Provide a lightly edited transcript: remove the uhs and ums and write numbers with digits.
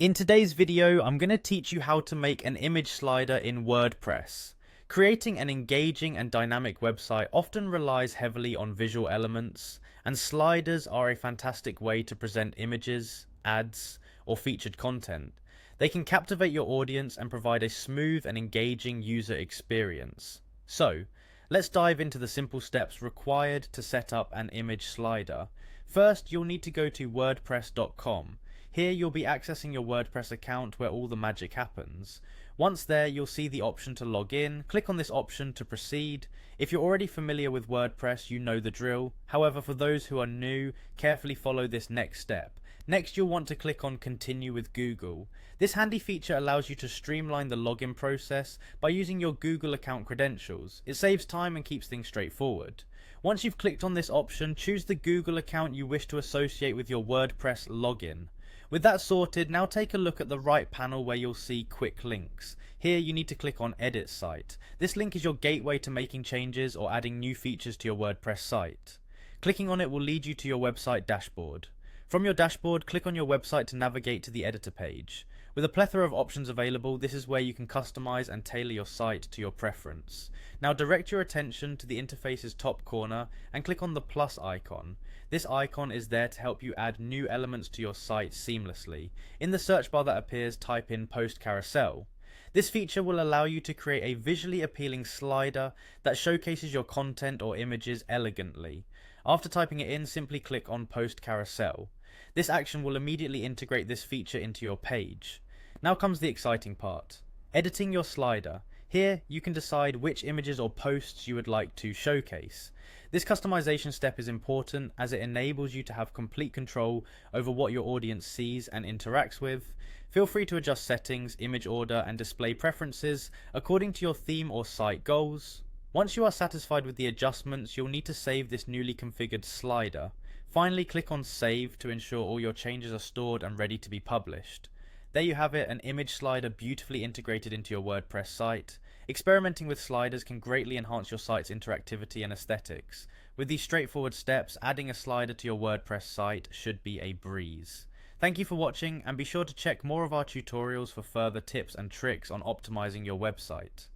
In today's video, I'm going to teach you how to make an image slider in WordPress. Creating an engaging and dynamic website often relies heavily on visual elements, and sliders are a fantastic way to present images, ads, or featured content. They can captivate your audience and provide a smooth and engaging user experience. So, let's dive into the simple steps required to set up an image slider. First, you'll need to go to wordpress.com. Here you'll be accessing your WordPress account where all the magic happens. Once there, you'll see the option to log in. Click on this option to proceed. If you're already familiar with WordPress, you know the drill. However, for those who are new, carefully follow this next step. Next, you'll want to click on Continue with Google. This handy feature allows you to streamline the login process by using your Google account credentials. It saves time and keeps things straightforward. Once you've clicked on this option, choose the Google account you wish to associate with your WordPress login. With that sorted, now take a look at the right panel where you'll see quick links. Here you need to click on Edit Site. This link is your gateway to making changes or adding new features to your WordPress site. Clicking on it will lead you to your website dashboard. From your dashboard, click on your website to navigate to the editor page. With a plethora of options available, this is where you can customize and tailor your site to your preference. Now direct your attention to the interface's top corner and click on the plus icon. This icon is there to help you add new elements to your site seamlessly. In the search bar that appears, type in Post Carousel. This feature will allow you to create a visually appealing slider that showcases your content or images elegantly. After typing it in, simply click on Post Carousel. This action will immediately integrate this feature into your page. Now comes the exciting part. Editing your slider. Here, you can decide which images or posts you would like to showcase. This customization step is important as it enables you to have complete control over what your audience sees and interacts with. Feel free to adjust settings, image order, and display preferences according to your theme or site goals. Once you are satisfied with the adjustments, you'll need to save this newly configured slider. Finally, click on Save to ensure all your changes are stored and ready to be published. There you have it, an image slider beautifully integrated into your WordPress site. Experimenting with sliders can greatly enhance your site's interactivity and aesthetics. With these straightforward steps, adding a slider to your WordPress site should be a breeze. Thank you for watching, and be sure to check more of our tutorials for further tips and tricks on optimizing your website.